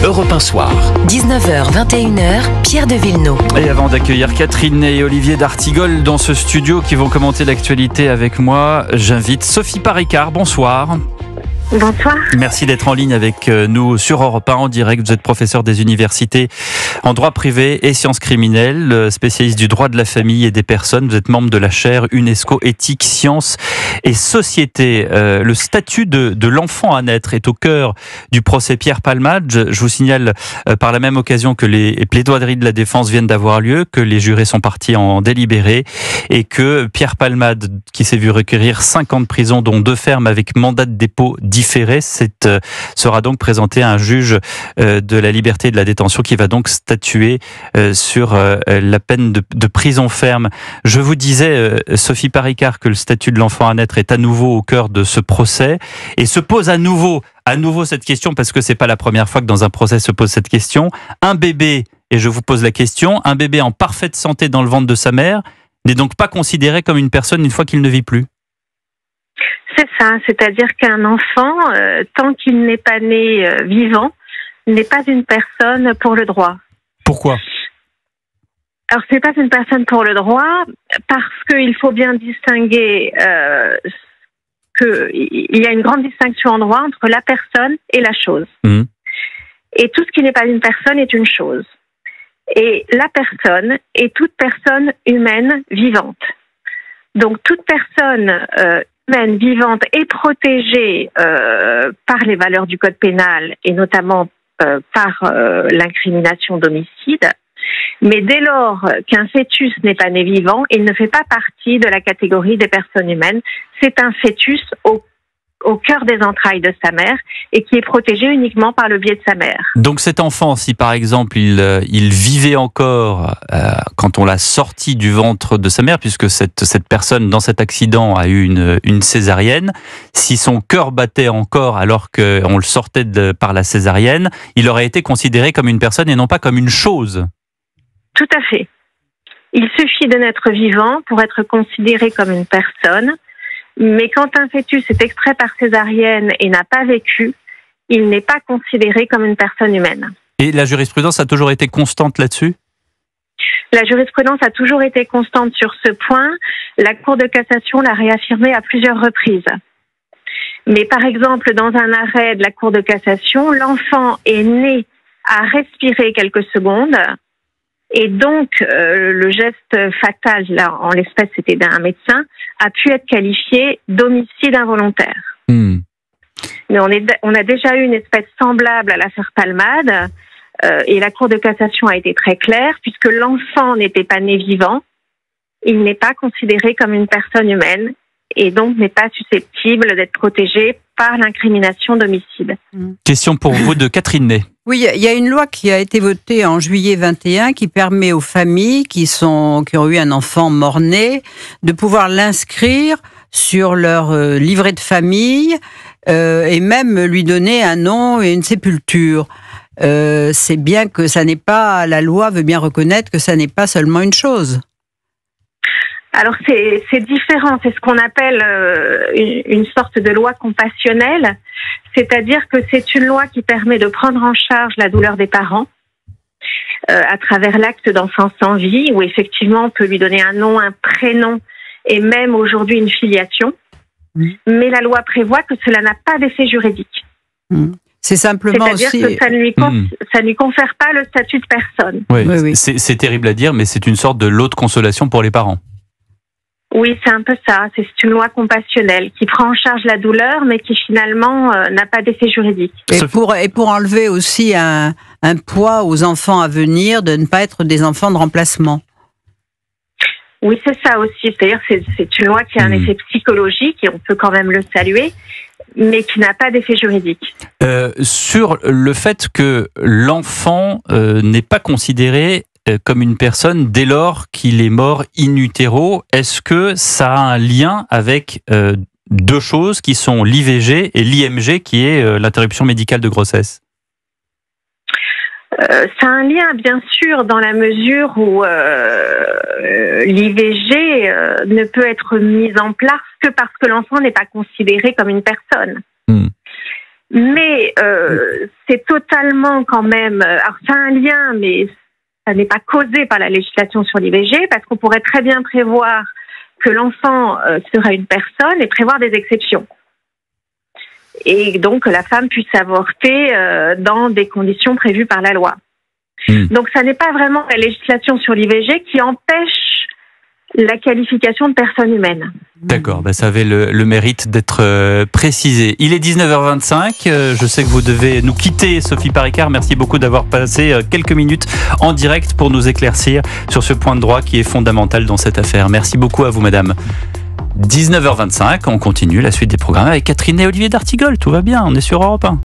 Europe 1 Soir. 19h, 21h, Pierre de Villeneuve. Et avant d'accueillir Catherine et Olivier d'Artigol dans ce studio qui vont commenter l'actualité avec moi, j'invite Sophie Paricard. Bonsoir. Bonsoir. Merci d'être en ligne avec nous sur Europe 1 en direct. Vous êtes professeur des universités en droit privé et sciences criminelles, spécialiste du droit de la famille et des personnes. Vous êtes membre de la chaire UNESCO Éthique, Sciences et Société. Le statut de l'enfant à naître est au cœur du procès Pierre Palmade. Je vous signale par la même occasion que les plaidoiries de la défense viennent d'avoir lieu, que les jurés sont partis en délibéré et que Pierre Palmade, qui s'est vu requérir 5 ans de prison, dont 2 fermes avec mandat de dépôt différé, sera donc présenté à un juge de la liberté et de la détention qui va donc statuer sur la peine de prison ferme. Je vous disais, Sophie Paricard, que le statut de l'enfant à naître est à nouveau au cœur de ce procès et se pose à nouveau cette question, parce que c'est pas la première fois que dans un procès se pose cette question. Un bébé, et je vous pose la question, un bébé en parfaite santé dans le ventre de sa mère n'est donc pas considéré comme une personne une fois qu'il ne vit plus? C'est ça, c'est-à-dire qu'un enfant, tant qu'il n'est pas né vivant, n'est pas une personne pour le droit. Pourquoi ? Alors, ce n'est pas une personne pour le droit parce qu'il faut bien distinguer qu'il y a une grande distinction en droit entre la personne et la chose. Mmh. Et tout ce qui n'est pas une personne est une chose. Et la personne est toute personne humaine vivante. Donc, toute personne humaine vivante est protégée par les valeurs du code pénal et notamment par l'incrimination d'homicide. Mais dès lors qu'un fœtus n'est pas né vivant, il ne fait pas partie de la catégorie des personnes humaines. C'est un fœtus au cœur des entrailles de sa mère et qui est protégé uniquement par le biais de sa mère. Donc cet enfant, si par exemple il vivait encore quand on l'a sorti du ventre de sa mère, puisque cette personne dans cet accident a eu une césarienne, si son cœur battait encore alors qu'on le sortait par la césarienne, il aurait été considéré comme une personne et non pas comme une chose. Tout à fait. Il suffit de naître vivant pour être considéré comme une personne. Mais quand un fœtus est extrait par césarienne et n'a pas vécu, il n'est pas considéré comme une personne humaine. Et la jurisprudence a toujours été constante là-dessus ? La jurisprudence a toujours été constante sur ce point. La Cour de cassation l'a réaffirmé à plusieurs reprises. Mais par exemple, dans un arrêt de la Cour de cassation, l'enfant est né à respirer quelques secondes. Et donc, le geste fatal, là, en l'espèce, c'était d'un médecin, a pu être qualifié d'homicide involontaire. Mmh. Mais on a déjà eu une espèce semblable à l'affaire Palmade, et la Cour de cassation a été très claire, puisque l'enfant n'était pas né vivant, il n'est pas considéré comme une personne humaine, et donc n'est pas susceptible d'être protégé par l'incrimination d'homicide. Question pour vous de Catherine Ney. Oui, il y a une loi qui a été votée en juillet 21 qui permet aux familles qui ont eu un enfant mort-né de pouvoir l'inscrire sur leur livret de famille et même lui donner un nom et une sépulture. C'est bien que ça n'est pas, la loi veut bien reconnaître que ça n'est pas seulement une chose. Alors c'est différent, c'est ce qu'on appelle une sorte de loi compassionnelle, c'est-à-dire que c'est une loi qui permet de prendre en charge la douleur des parents à travers l'acte d'enfant sans vie, où effectivement on peut lui donner un nom, un prénom et même aujourd'hui une filiation, mais la loi prévoit que cela n'a pas d'effet juridique. C'est simplement C'est-à-dire aussi... que ça ne lui confère pas le statut de personne. Oui, oui. C'est terrible à dire, mais c'est une sorte de lot de consolation pour les parents. Oui, c'est un peu ça. C'est une loi compassionnelle qui prend en charge la douleur, mais qui finalement n'a pas d'effet juridique. Et pour enlever aussi un poids aux enfants à venir, de ne pas être des enfants de remplacement. Oui, c'est ça aussi. C'est-à-dire que c'est une loi qui a un effet psychologique, et on peut quand même le saluer, mais qui n'a pas d'effet juridique. Sur le fait que l'enfant n'est pas considéré comme une personne dès lors qu'il est mort in utero, est-ce que ça a un lien avec deux choses qui sont l'IVG et l'IMG, qui est l'interruption médicale de grossesse? Ça a un lien, bien sûr, dans la mesure où l'IVG ne peut être mise en place que parce que l'enfant n'est pas considéré comme une personne. Mais c'est totalement quand même... Alors, c'est un lien, mais ça n'est pas causé par la législation sur l'IVG, parce qu'on pourrait très bien prévoir que l'enfant serait une personne et prévoir des exceptions. Et donc que la femme puisse avorter dans des conditions prévues par la loi. Donc ça n'est pas vraiment la législation sur l'IVG qui empêche la qualification de personne humaine. D'accord, ça avait le mérite d'être précisé. Il est 19h25, je sais que vous devez nous quitter, Sophie Paricard. Merci beaucoup d'avoir passé quelques minutes en direct pour nous éclaircir sur ce point de droit qui est fondamental dans cette affaire. Merci beaucoup à vous, madame. 19h25, on continue la suite des programmes avec Catherine et Olivier d'Artigol. Tout va bien, on est sur Europe 1.